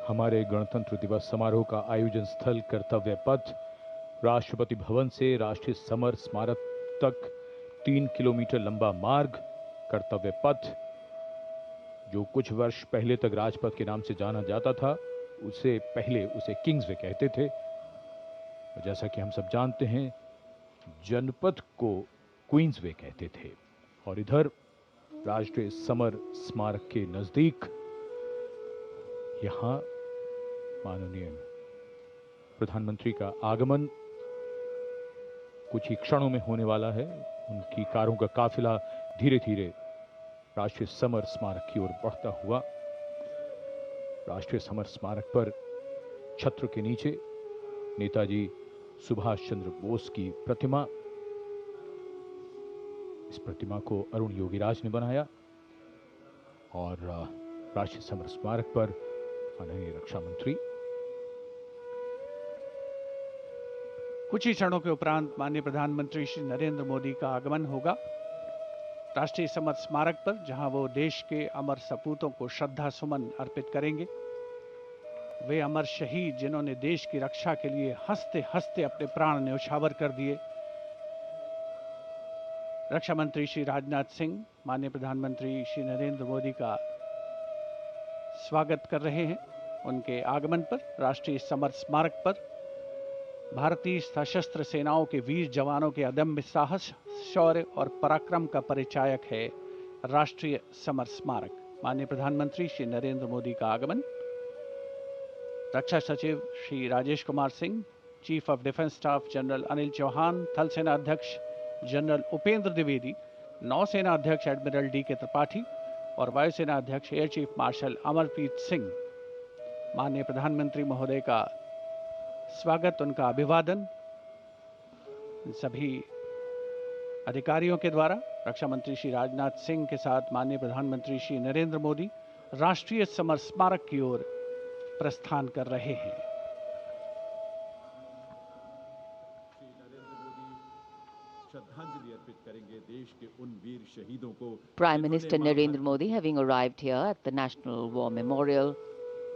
हमारे गणतंत्र दिवस समारोह का आयोजन स्थल कर्तव्य पथ राष्ट्रपति भवन से राष्ट्रीय समर स्मारक तक 3 किलोमीटर लंबा मार्ग कर्तव्य पथ, जो कुछ वर्ष पहले तक राजपथ के नाम से जाना जाता था, उसे पहले उसे किंग्सवे कहते थे। और जैसा कि हम सब जानते हैं, जनपथ को क्वींसवे कहते थे। और इधर राष्ट्रीय समर स्मारक के नजदीक यहां माननीय प्रधानमंत्री का आगमन कुछ ही क्षणों में होने वाला है। उनकी कारों का काफिला धीरे धीरे राष्ट्रीय समर स्मारक की ओर बढ़ता हुआ, राष्ट्रीय समर स्मारक पर छत्र के नीचे नेताजी सुभाष चंद्र बोस की प्रतिमा, इस प्रतिमा को अरुण योगीराज ने बनाया। और राष्ट्रीय समर स्मारक पर माननीय रक्षा मंत्री कुछ ही क्षणों के उपरांत माननीय प्रधानमंत्री श्री नरेंद्र मोदी का आगमन होगा राष्ट्रीय समर स्मारक पर, जहां वो देश के अमर सपूतों को श्रद्धा सुमन अर्पित करेंगे। वे अमर शहीद जिन्होंने देश की रक्षा के लिए हंसते हंसते अपने प्राण न्यौछावर कर दिए। रक्षा मंत्री श्री राजनाथ सिंह माननीय प्रधानमंत्री श्री नरेंद्र मोदी का स्वागत कर रहे हैं। उनके आगमन पर राष्ट्रीय समर स्मारक पर भारतीय सशस्त्र सेनाओं के वीर जवानों के अदम्य साहस, शौर्य और पराक्रम का परिचायक है राष्ट्रीय समर स्मारक। माननीय प्रधानमंत्री श्री नरेंद्र मोदी का आगमन। रक्षा सचिव Shri Rajesh Kumar Singh, chief of defence staff general Anil Chauhan, थल सेना अध्यक्ष जनरल उपेंद्र द्विवेदी, नौसेना अध्यक्ष एडमिरल डी के त्रिपाठी और वायुसेना अध्यक्ष air chief marshal Amarpreet Singh, माननीय प्रधानमंत्री महोदय का स्वागत, उनका अभिवादन सभी अधिकारियों के द्वारा। रक्षा मंत्री श्री राजनाथ सिंह के साथ माननीय प्रधानमंत्री श्री नरेंद्र मोदी राष्ट्रीय समर स्मारक की ओर प्रस्थान कर रहे हैं। श्री नरेंद्र मोदी श्रद्धांजलि अर्पित करेंगे देश के उन वीर शहीदों को। Prime Minister Narendra Modi having arrived here at the National War Memorial,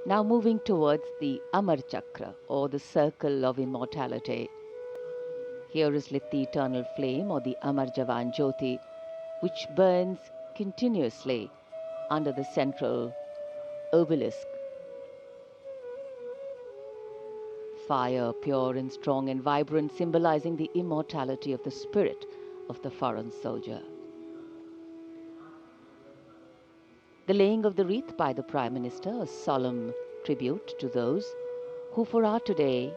now moving towards the Amar Chakra, or the Circle of Immortality. Here is lit the eternal flame, or the Amar Jawan Jyoti, which burns continuously under the central obelisk. Fire, pure and strong and vibrant, symbolizing the immortality of the spirit of the foreign soldier. The laying of the wreath by the Prime Minister, a solemn tribute to those who for our today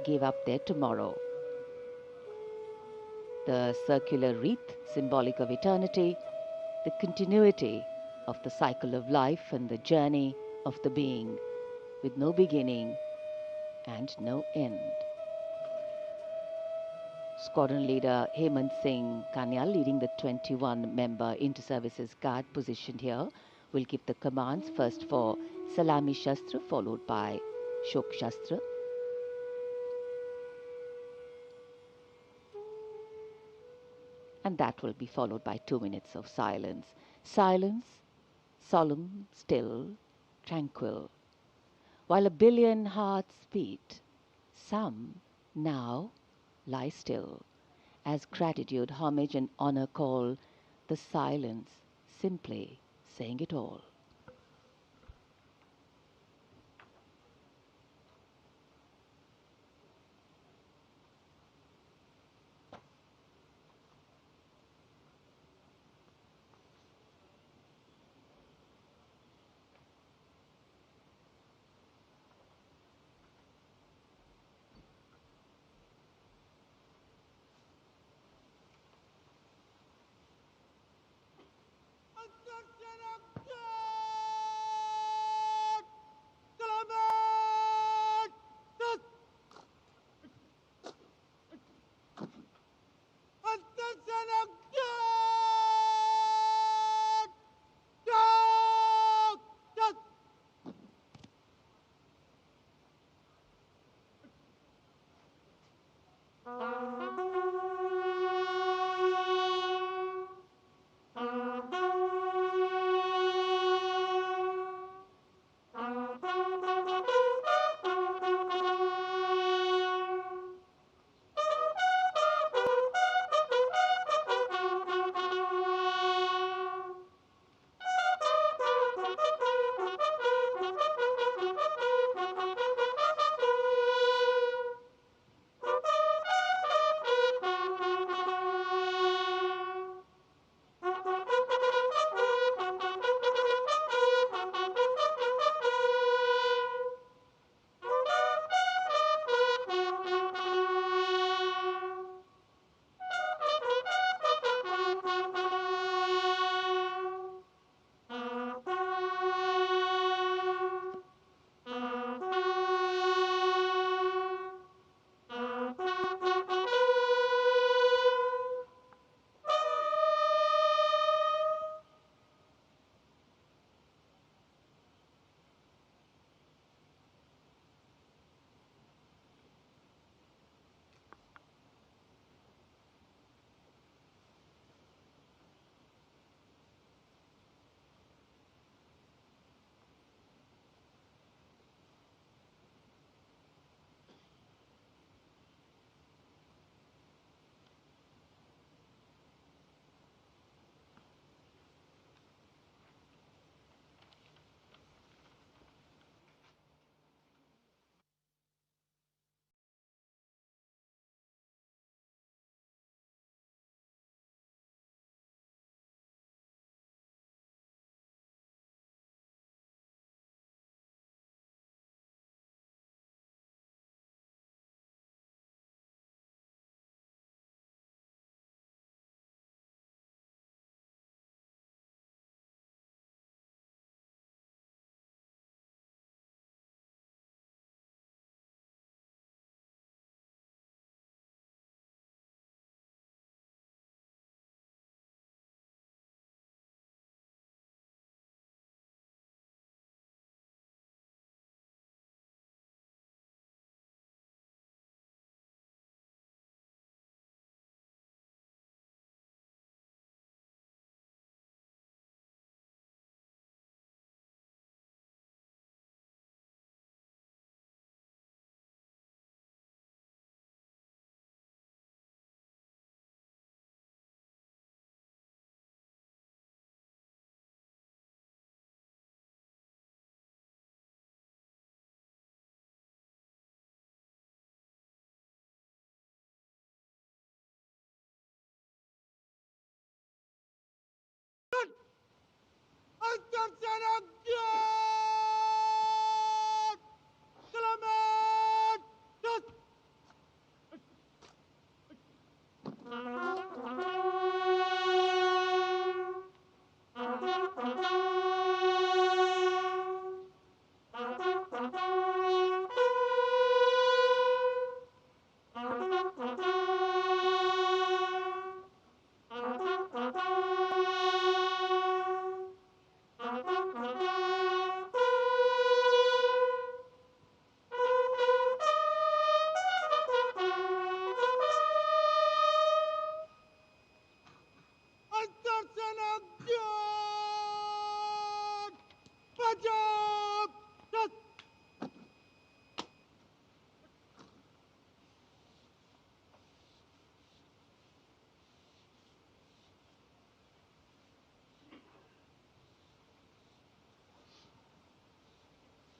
gave up their tomorrow. The circular wreath, symbolic of eternity, the continuity of the cycle of life and the journey of the being, with no beginning and no end. Squadron leader Hemant Singh Kanyal, leading the 21-member inter-services guard positioned here, will give the commands, first for Salami Shastra, followed by Shok Shastra. And that will be followed by 2 minutes of silence. Silence, solemn, still, tranquil. While a billion hearts beat, some now lie still, as gratitude, homage and honor call the silence, simply saying it all.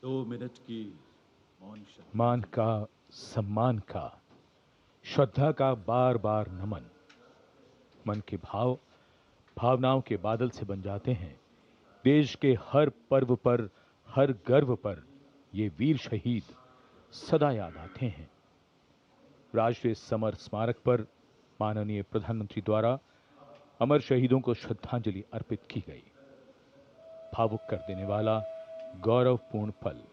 दो minute की मौन श्रद्धा मान का, सम्मान का, श्रद्धा का बार बार नमन। मन के भाव भावनाओं के बादल से बन जाते हैं। देश के हर पर्व पर, हर गर्व पर ये वीर शहीद सदा याद आते हैं। राष्ट्रीय समर स्मारक पर माननीय प्रधानमंत्री द्वारा अमर शहीदों को श्रद्धांजलि अर्पित की गई। भावुक कर देने वाला गौरवपूर्ण पल।